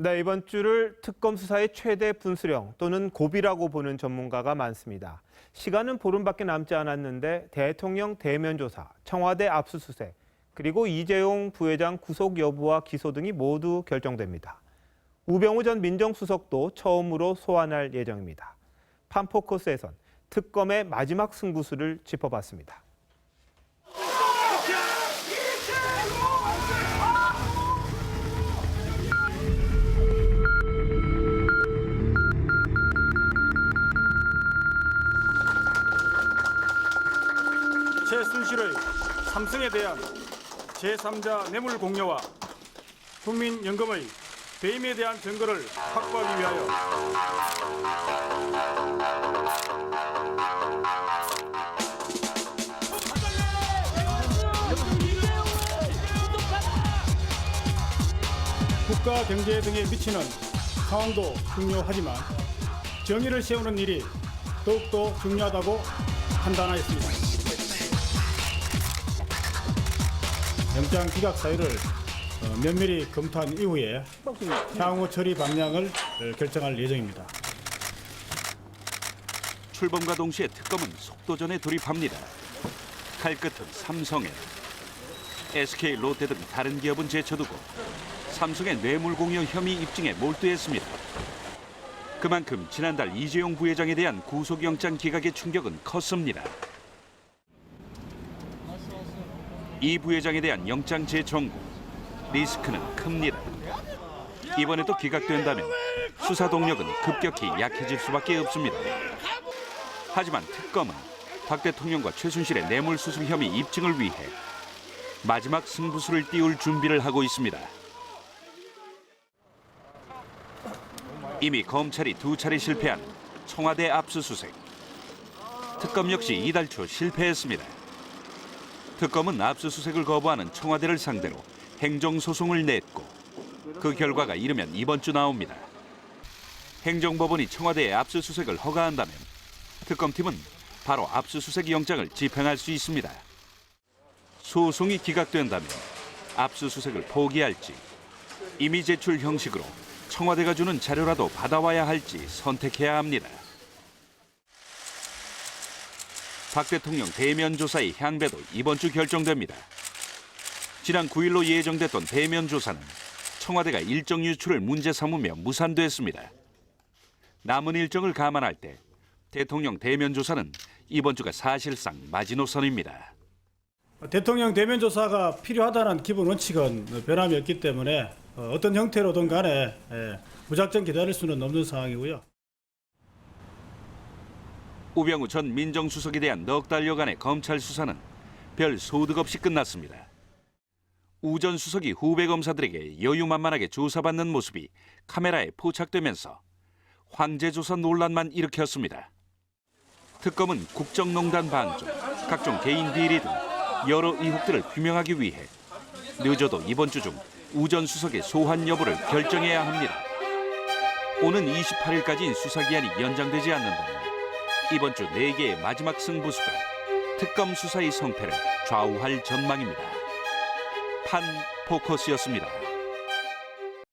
네, 이번 주를 특검 수사의 최대 분수령 또는 고비라고 보는 전문가가 많습니다. 시간은 보름밖에 남지 않았는데 대통령 대면 조사, 청와대 압수수색, 그리고 이재용 부회장 구속 여부와 기소 등이 모두 결정됩니다. 우병우 전 민정수석도 처음으로 소환할 예정입니다. 판포커스에선 특검의 마지막 승부수를 짚어봤습니다. 최순실의 삼성에 대한 제3자 뇌물 공여와 국민연금의 배임에 대한 증거를 확보하기 위하여 국가 경제 등에 미치는 상황도 중요하지만 정의를 세우는 일이 더욱더 중요하다고 판단하였습니다. 영장 기각 사유를 면밀히 검토한 이후에 향후 처리 방향을 결정할 예정입니다. 출범과 동시에 특검은 속도전에 돌입합니다. 칼끝은 삼성에, SK, 롯데 등 다른 기업은 제쳐두고 삼성의 뇌물 공여 혐의 입증에 몰두했습니다. 그만큼 지난달 이재용 부회장에 대한 구속영장 기각의 충격은 컸습니다. 이 부회장에 대한 영장 재청구, 리스크는 큽니다. 이번에 또 기각된다면 수사 동력은 급격히 약해질 수밖에 없습니다. 하지만 특검은 박 대통령과 최순실의 뇌물수수 혐의 입증을 위해 마지막 승부수를 띄울 준비를 하고 있습니다. 이미 검찰이 2차례 실패한 청와대 압수수색. 특검 역시 이달 초 실패했습니다. 특검은 압수수색을 거부하는 청와대를 상대로 행정소송을 냈고 그 결과가 이르면 이번 주 나옵니다. 행정법원이 청와대의 압수수색을 허가한다면 특검팀은 바로 압수수색 영장을 집행할 수 있습니다. 소송이 기각된다면 압수수색을 포기할지 이미 제출 형식으로 청와대가 주는 자료라도 받아와야 할지 선택해야 합니다. 박 대통령 대면 조사의 향배도 이번 주 결정됩니다. 지난 9일로 예정됐던 대면 조사는 청와대가 일정 유출을 문제 삼으며 무산됐습니다. 남은 일정을 감안할 때 대통령 대면 조사는 이번 주가 사실상 마지노선입니다. 대통령 대면 조사가 필요하다는 기본 원칙은 변함이 없기 때문에 어떤 형태로든 간에 무작정 기다릴 수는 없는 상황이고요. 우병우 전 민정수석에 대한 넉 달여간의 검찰 수사는 별 소득 없이 끝났습니다. 우 전 수석이 후배 검사들에게 여유만만하게 조사받는 모습이 카메라에 포착되면서 황제 조사 논란만 일으켰습니다. 특검은 국정농단 방조, 각종 개인 비리 등 여러 의혹들을 규명하기 위해 늦어도 이번 주 중 우 전 수석의 소환 여부를 결정해야 합니다. 오는 28일까지인 수사기한이 연장되지 않는다면 이번 주 4개의 마지막 승부수가 특검 수사의 성패를 좌우할 전망입니다. 판포커스였습니다.